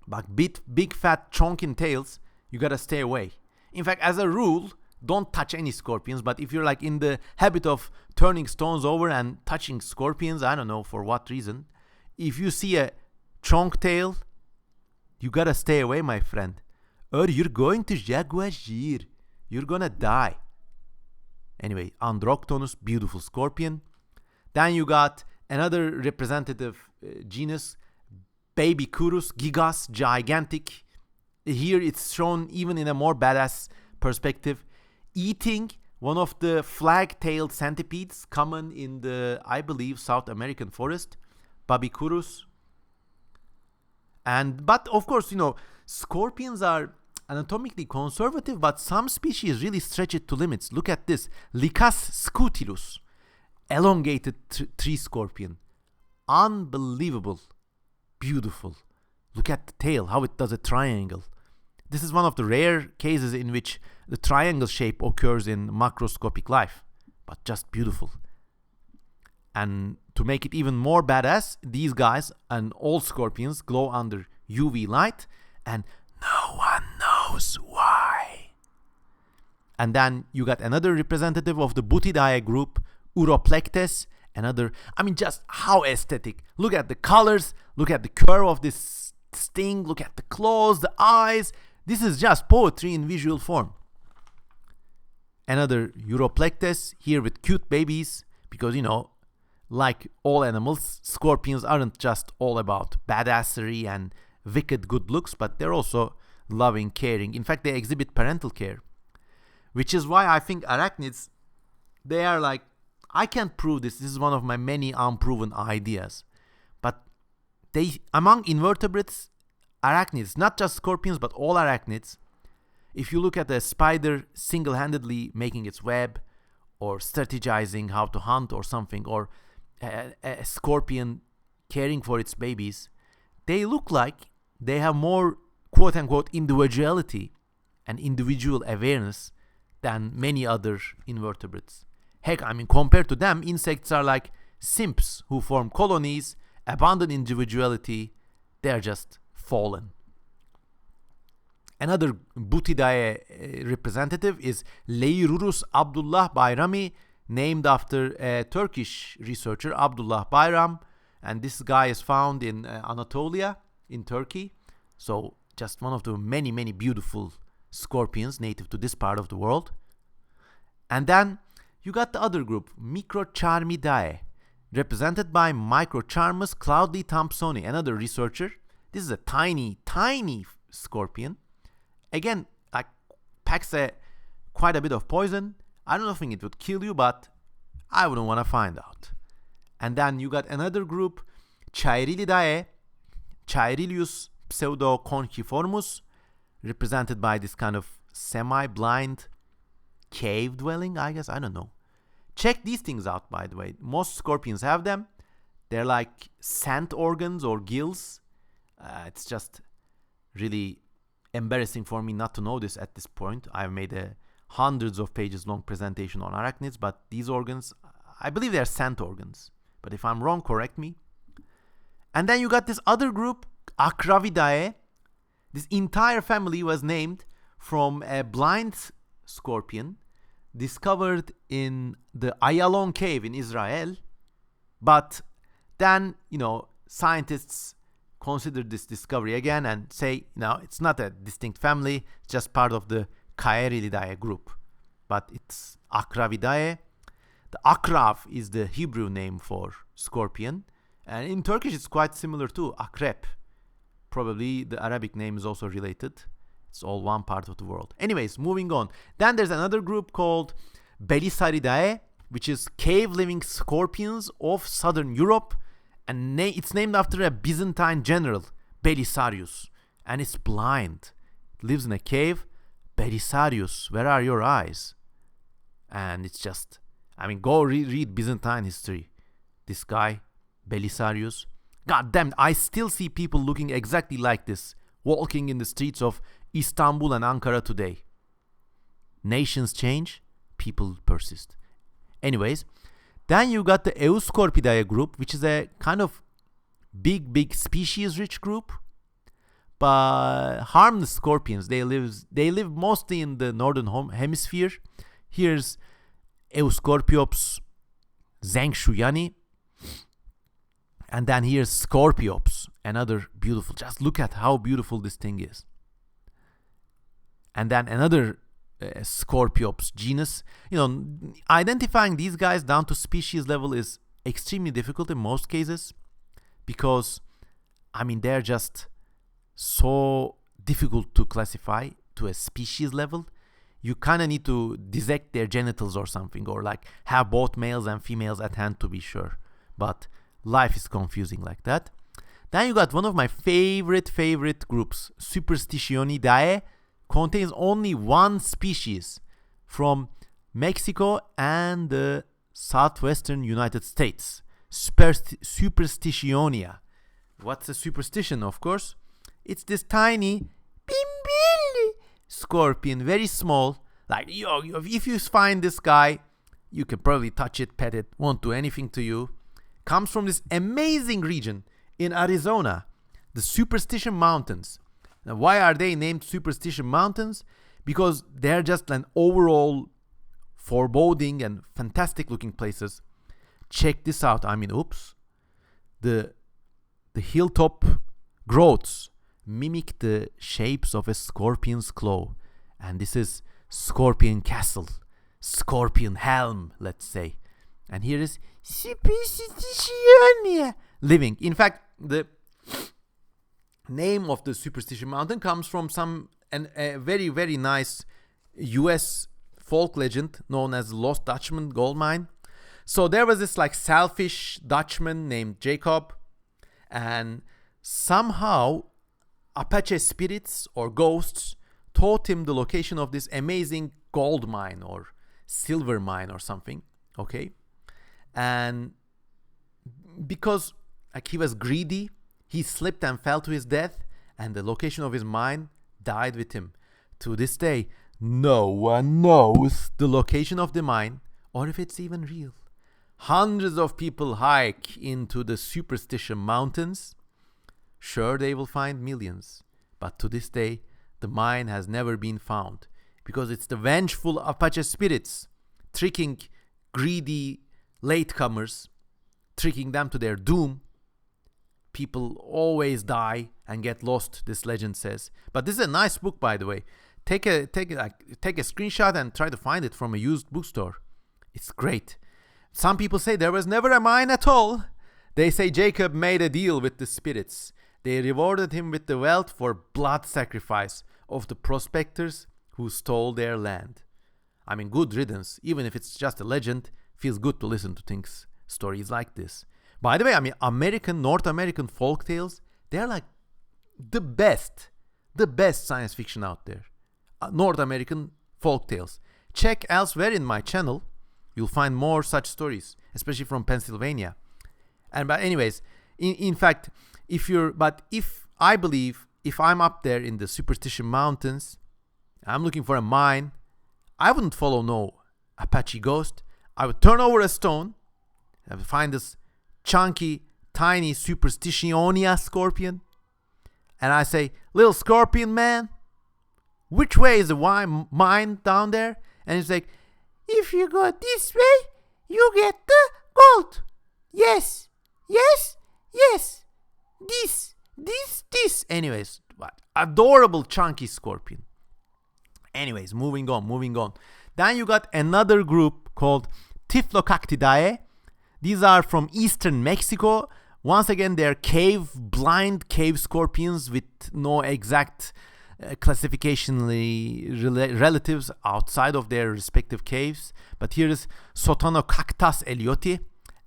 like big fat chonking tails, you gotta stay away. In fact, as a rule, don't touch any scorpions. But if you're in the habit of turning stones over and touching scorpions, I don't know for what reason, if you see a chonk tail, you gotta stay away, my friend. Or you're going to Jaguajir. You're gonna die. Anyway, Androctonus, beautiful scorpion. Then you got another representative genus, Babicurus gigas, gigantic. Here it's shown even in a more badass perspective, eating one of the flag-tailed centipedes common in the, I believe, South American forest, Babicurus. But of course, scorpions are anatomically conservative, but some species really stretch it to limits. Look at this, Likas Scutilus, elongated tree scorpion. Unbelievable, beautiful. Look at the tail, how it does a triangle. This is one of the rare cases in which the triangle shape occurs in macroscopic life, but just beautiful. And to make it even more badass, these guys and all scorpions glow under UV light, and no one knows why. And then you got another representative of the Botriridaya group, Uroplectes, just how aesthetic. Look at the colors, look at the curve of this sting, look at the claws, the eyes. This is just poetry in visual form. Another Uroplectes, here with cute babies, because like all animals, scorpions aren't just all about badassery and wicked good looks, but they're also loving, caring. In fact, they exhibit parental care, which is why I think arachnids, they are like, I can't prove this. This is one of my many unproven ideas. But among invertebrates, arachnids, not just scorpions, but all arachnids, if you look at a spider single-handedly making its web, or strategizing how to hunt or something, or a scorpion caring for its babies, they look like they have more quote-unquote individuality and individual awareness than many other invertebrates. Heck, compared to them, insects are like simps who form colonies, abandon individuality. They're just fallen. Another Botridae representative is Leyrurus Abdullah Bayrami, named after a Turkish researcher, Abdullah Bayram. And this guy is found in Anatolia, in Turkey. So just one of the many, many beautiful scorpions native to this part of the world. And then you got the other group, Microcharmidae, represented by Microcharmus cloudly thompsoni, another researcher. This is a tiny, tiny scorpion. Again, packs quite a bit of poison. I don't think it would kill you, but I wouldn't want to find out. And then you got another group, Chirilidae, Chirilius pseudoconchiformus, represented by this kind of semi-blind cave dwelling, I guess. I don't know. Check these things out, by the way. Most scorpions have them. They're like scent organs or gills. It's just really embarrassing for me not to know this at this point. I've made a hundreds of pages long presentation on arachnids, but these organs, I believe they're scent organs. But if I'm wrong, correct me. And then you got this other group, Acravidae. This entire family was named from a blind scorpion discovered in the Ayalon cave in Israel. But then, scientists consider this discovery again and say, no, it's not a distinct family, it's just part of the Caerilidae group. But it's Acravidae. The Akrav is the Hebrew name for scorpion. And in Turkish, it's quite similar to Akrep. Probably the Arabic name is also related. It's all one part of the world. Anyways, moving on. Then there's another group called Belisaridae, which is cave-living scorpions of southern Europe. And it's named after a Byzantine general, Belisarius. And it's blind. It lives in a cave. Belisarius, where are your eyes? And it's just, go read Byzantine history. This guy, Belisarius. God damn, I still see people looking exactly like this, walking in the streets of Istanbul and Ankara today. Nations change, people persist. Anyways, then you got the Euscorpidae group, which is a kind of big species-rich group. But harmless scorpions, they live mostly in the northern hemisphere. Here's Euscorpiops zhengshuyani. And then here's Scorpiops, another beautiful. Just look at how beautiful this thing is. And then another Scorpiops genus. Identifying these guys down to species level is extremely difficult in most cases because, they're just so difficult to classify to a species level. you kind of need to dissect their genitals or something, or like have both males and females at hand to be sure. But life is confusing like that. Then you got one of my favorite groups, Superstitionidae, contains only one species from Mexico and the southwestern United States. Superstitionia. What's a superstition, of course? It's this tiny bimbilli scorpion, very small. Like, if you find this guy, you can probably touch it, pet it, won't do anything to you. Comes from this amazing region in Arizona, the Superstition Mountains. Now, why are they named Superstition Mountains? Because they're just an overall foreboding and fantastic looking places. Check this out. I mean, oops. The hilltop growths mimic the shapes of a scorpion's claw. And this is Scorpion Castle, Scorpion Helm, let's say. And here is Superstitionia living. In fact, the name of the Superstition Mountain comes from a very, very nice US folk legend known as Lost Dutchman Gold Mine. So there was this like selfish Dutchman named Jacob, and somehow Apache spirits or ghosts taught him the location of this amazing gold mine or silver mine or something. Okay. And because like he was greedy, he slipped and fell to his death, and the location of his mine died with him. To this day, no one knows the location of the mine or if it's even real. Hundreds of people hike into the Superstition Mountains. Sure, they will find millions, but to this day, the mine has never been found because it's the vengeful Apache spirits tricking greedy latecomers, tricking them to their doom. People always die and get lost, this legend says. But this is a nice book, by the way. Take a screenshot and try to find it from a used bookstore. It's great. Some people say there was never a mine at all. They say Jacob made a deal with the spirits. They rewarded him with the wealth for blood sacrifice of the prospectors who stole their land. I mean, good riddance. Even if it's just a legend, feels good to listen to stories like this. By the way, I mean, North American folk tales, they're like the best science fiction out there. North American folk tales. Check elsewhere in my channel. You'll find more such stories, especially from Pennsylvania. But anyways, in fact, if I believe if I'm up there in the Superstition Mountains, I'm looking for a mine, I wouldn't follow no Apache ghost. I would turn over a stone. I would find this chunky, tiny Superstitionia scorpion. And I say, little scorpion man, which way is the mine down there? And he's like, if you go this way, you get the gold. Yes. This. Anyways, what? Adorable chunky scorpion. Anyways, moving on. Then you got another group called Tifloctidae. These are from eastern Mexico. Once again, they're blind cave scorpions with no exact classificationally relatives outside of their respective caves. But here is Sotanocactus elioti,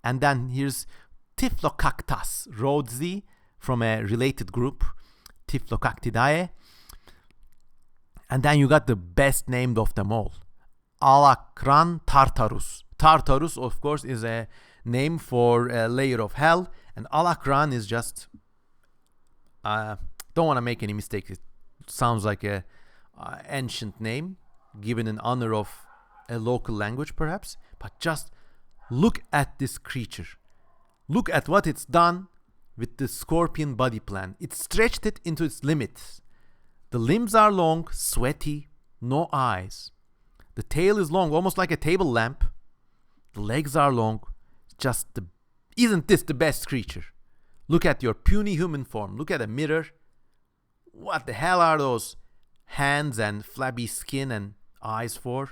and then here's Tiflocactus rhodesi from a related group, Tifloctidae. And then you got the best named of them all, Alacran-Tartarus. Tartarus, of course, is a name for a layer of hell, and Alacran is just, don't want to make any mistakes. It sounds like a ancient name given in honor of a local language, perhaps. But just look at this creature. Look at what it's done with the scorpion body plan. It stretched it into its limits. The limbs are long, sweaty, no eyes. The tail is long, almost like a table lamp. The legs are long. Isn't this the best creature? Look at your puny human form. Look at a mirror. What the hell are those hands and flabby skin and eyes for?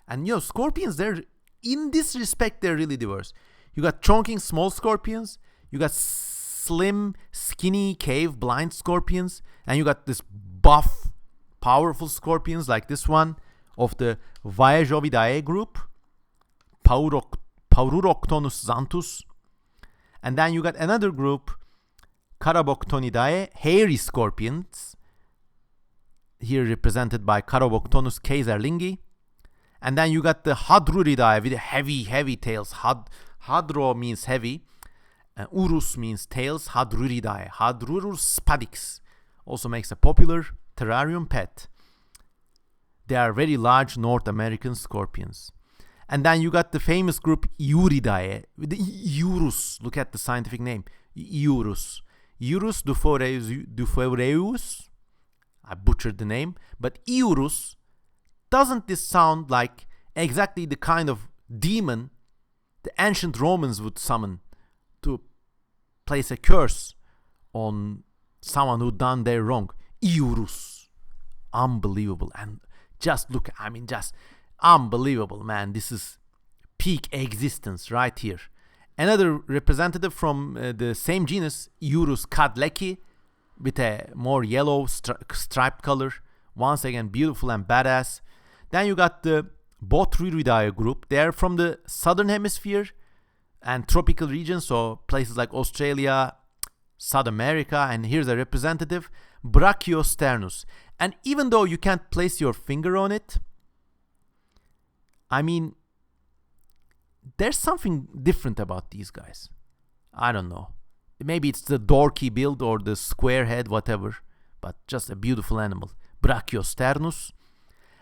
And scorpions, in this respect, they're really diverse. You got chonking small scorpions. You got slim, skinny, cave blind scorpions. And you got this buff, powerful scorpions like this one. of the Viajovidae group, Paururoctonus xanthus. And then you got another group, Caraboctonidae, hairy scorpions, here represented by Caraboctonus kaiserlingi. And then you got the Hadruridae with heavy tails. Hadro means heavy. Urus means tails. Hadruridae. Hadrurus spadix also makes a popular terrarium pet. They are very large North American scorpions. And then you got the famous group Euridae with the Eurus. Look at the scientific name. Eurus. Eurus duforeus. I butchered the name. But Eurus, doesn't this sound like exactly the kind of demon the ancient Romans would summon to place a curse on someone who done their wrong? Eurus. Unbelievable. And just look, just unbelievable, man. This is peak existence right here. Another representative from the same genus, Eurus cadlecki, with a more yellow striped color. Once again, beautiful and badass. Then you got the Botriridaya Group. They're from the southern hemisphere and tropical regions, so places like Australia, South America. And here's a representative, Brachiosternus. And even though you can't place your finger on it, there's something different about these guys. I don't know. Maybe it's the dorky build or the square head, whatever. But just a beautiful animal. Brachiosternus.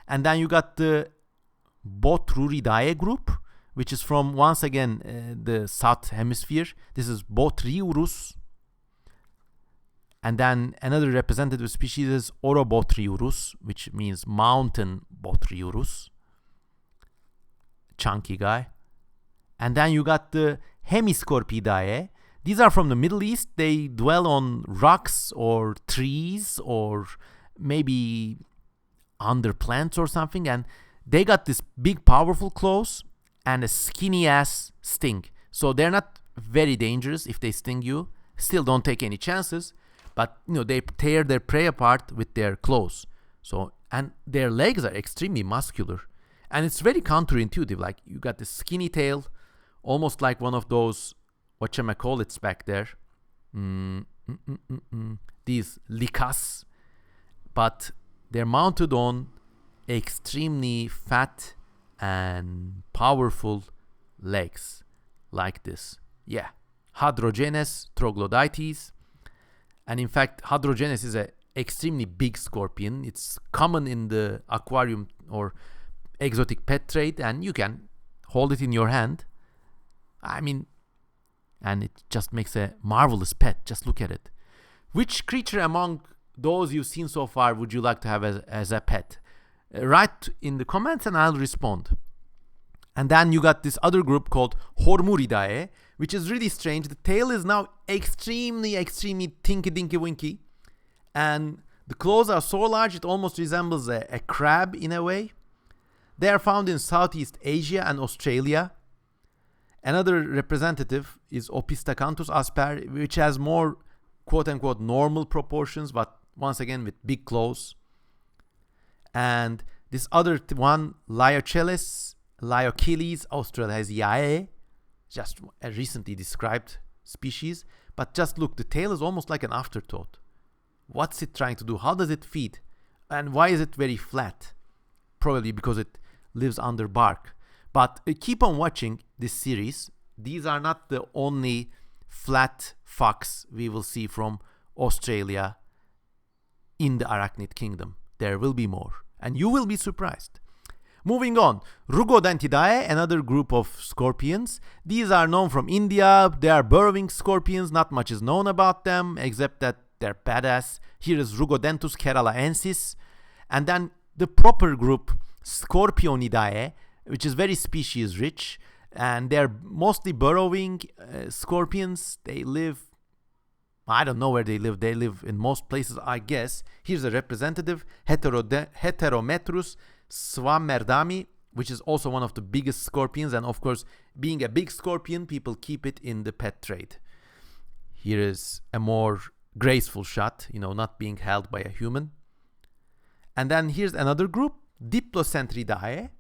And then you got the Botruridae Group, which is from, once again, the South Hemisphere. This is Botriurus. And then another representative species is Orobotriurus, which means mountain Botriurus. Chunky guy. And then you got the Hemiscorpidae. These are from the Middle East. They dwell on rocks or trees or maybe under plants or something. And they got this big powerful claws and a skinny ass sting. So they're not very dangerous if they sting you. Still don't take any chances. But they tear their prey apart with their claws. So, and their legs are extremely muscular. And it's very counterintuitive. Like you got the skinny tail, almost like one of those whatchamacallits back there. These Likas. But they're mounted on extremely fat and powerful legs. Like this. Yeah. Hadrogenes troglodytes. And in fact, Hadrogenes is an extremely big scorpion. It's common in the aquarium or exotic pet trade, and you can hold it in your hand. And it just makes a marvelous pet. Just look at it. Which creature among those you've seen so far would you like to have as a pet? Write in the comments and I'll respond. And then you got this other group called Hormuridae, which is really strange. The tail is now extremely tinky dinky winky. And the claws are so large it almost resembles a crab in a way. They are found in Southeast Asia and Australia. Another representative is Opisthacanthes asper, which has more quote-unquote normal proportions, but once again with big claws. And this other one, Liocheles Australia has Yae, just a recently described species. But just look, the tail is almost like an afterthought. What's it trying to do? How does it feed? And why is it very flat? Probably because it lives under bark. But keep on watching this series. These are not the only flat fox we will see from Australia in the arachnid kingdom. There will be more. And you will be surprised. Moving on, Rugodontidae, another group of scorpions. These are known from India. They are burrowing scorpions. Not much is known about them, except that they're badass. Here is Rugodentus keralaensis. And then the proper group, Scorpionidae, which is very species rich. And they're mostly burrowing scorpions. They live, I don't know where they live. They live in most places, I guess. Here's a representative, Heterometrus swammerdami, which is also one of the biggest scorpions. And of course, being a big scorpion, people keep it in the pet trade. Here is a more graceful shot, not being held by a human. And then here's another group, Diplocentridae,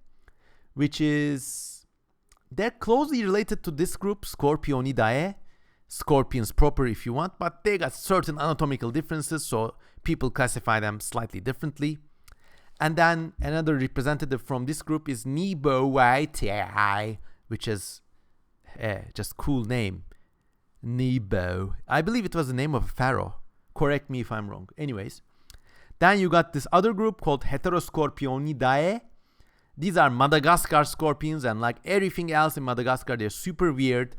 which is, they're closely related to this group, Scorpionidae, scorpions proper if you want, but they got certain anatomical differences, so people classify them slightly differently. And then another representative from this group is Nebovidae, which is just cool name. Nebo. I believe it was the name of a pharaoh. Correct me if I'm wrong. Anyways. Then you got this other group called Heteroscorpionidae. These are Madagascar scorpions, and like everything else in Madagascar, they're super weird.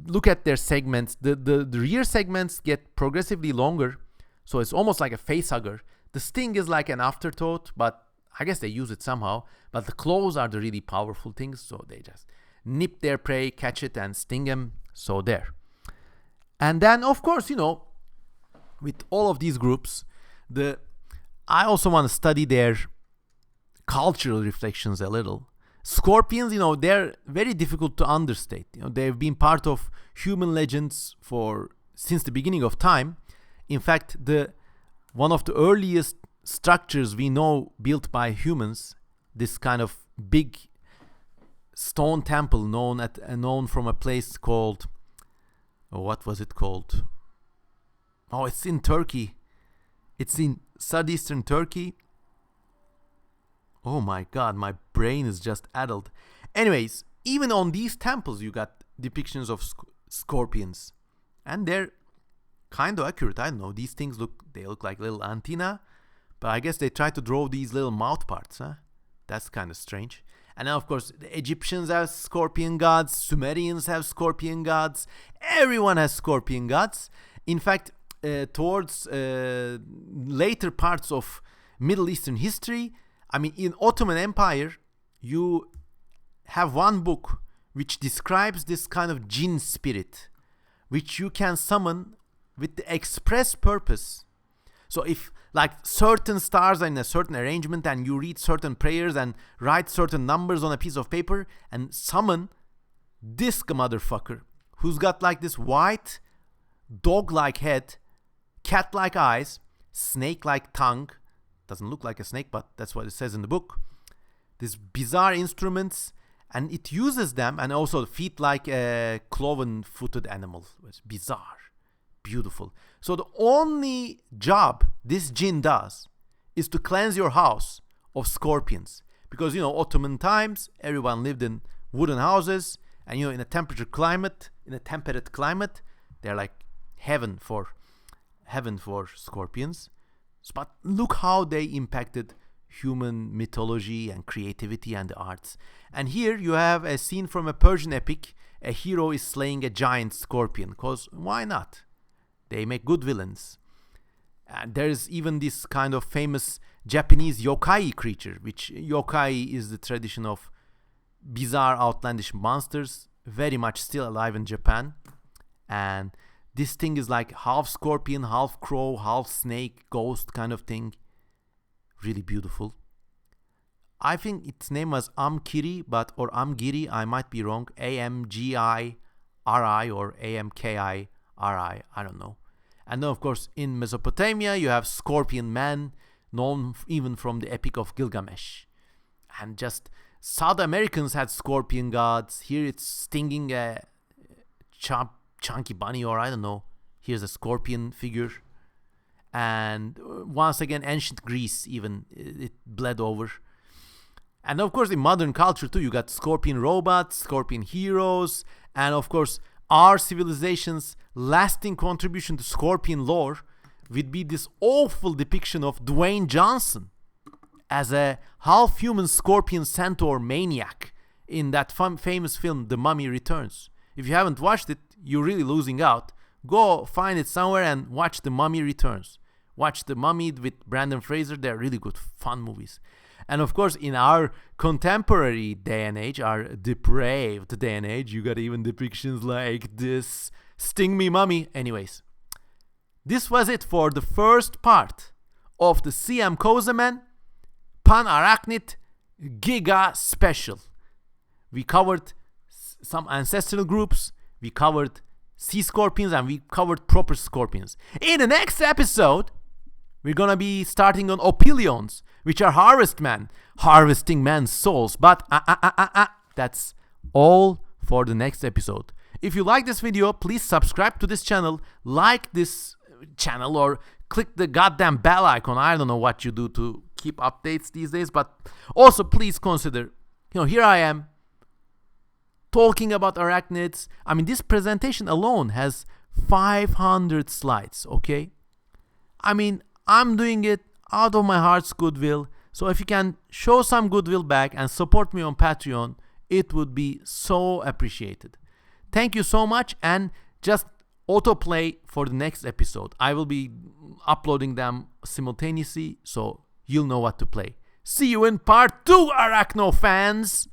Look at their segments. The rear segments get progressively longer, so it's almost like a face hugger. The sting is like an afterthought, but I guess they use it somehow. But the claws are the really powerful things, so they just nip their prey, catch it, and sting them. So there. And then, of course, with all of these groups, I also want to study their cultural reflections a little. Scorpions, they're very difficult to understate. They've been part of human legends since the beginning of time. In fact, one of the earliest structures we know built by humans, this kind of big stone temple known from a place called, what was it called? Oh, it's in Turkey. It's in southeastern Turkey. Oh my god, my brain is just addled. Anyways, even on these temples you got depictions of scorpions. And they're kind of accurate. I don't know, these things look like little antenna, but I guess they try to draw these little mouth parts, huh? That's kind of strange. And now, of course, the Egyptians have scorpion gods, Sumerians have scorpion gods, everyone has scorpion gods. In fact, towards later parts of Middle Eastern history, in Ottoman Empire, you have one book which describes this kind of jinn spirit, which you can summon with the express purpose. So if certain stars are in a certain arrangement and you read certain prayers and write certain numbers on a piece of paper and summon this motherfucker who's got this white dog-like head, cat-like eyes, snake-like tongue, doesn't look like a snake, but that's what it says in the book, these bizarre instruments, and it uses them, and also feet like a cloven-footed animal. It's bizarre. Beautiful. So the only job this jinn does is to cleanse your house of scorpions. Because, Ottoman times, everyone lived in wooden houses. And, in a temperate climate, they're like heaven for scorpions. But look how they impacted human mythology and creativity and the arts. And here you have a scene from a Persian epic. A hero is slaying a giant scorpion. Because why not? They make good villains. And there's even this kind of famous Japanese yokai creature, which yokai is the tradition of bizarre, outlandish monsters, very much still alive in Japan. And this thing is like half scorpion, half crow, half snake, ghost kind of thing. Really beautiful. I think its name was Amkiri, or Amgiri, I might be wrong. Amgiri or Amkiri, I don't know. And then, of course, in Mesopotamia, you have Scorpion Man, known even from the Epic of Gilgamesh. And just South Americans had scorpion gods. Here it's stinging a chunky bunny, or I don't know. Here's a scorpion figure. And once again, ancient Greece, even, it bled over. And of course, in modern culture too, you got scorpion robots, scorpion heroes, and of course, our civilization's lasting contribution to scorpion lore would be this awful depiction of Dwayne Johnson as a half-human scorpion centaur maniac in that famous film, The Mummy Returns. If you haven't watched it, you're really losing out. Go find it somewhere and watch The Mummy Returns. Watch The Mummy with Brendan Fraser. They're really good, fun movies. And of course, in our contemporary day and age, our depraved day and age, you got even depictions like this. Sting me, mummy. Anyways, this was it for the first part of the CM Kozeman Pan-Arachnid GIGA special. We covered some ancestral groups, we covered sea scorpions, and we covered proper scorpions. In the next episode, We're gonna be starting on opilions, which are harvesting men's souls. But that's all for the next episode. If you like this video, please subscribe to this channel, like this channel, or click the goddamn bell icon. I don't know what you do to keep updates these days, but also please consider, here I am talking about arachnids. I mean, this presentation alone has 500 slides, okay? I mean, I'm doing it out of my heart's goodwill. So if you can show some goodwill back and support me on Patreon, it would be so appreciated. Thank you so much, and just autoplay for the next episode. I will be uploading them simultaneously, so you'll know what to play. See you in part 2, Arachno fans!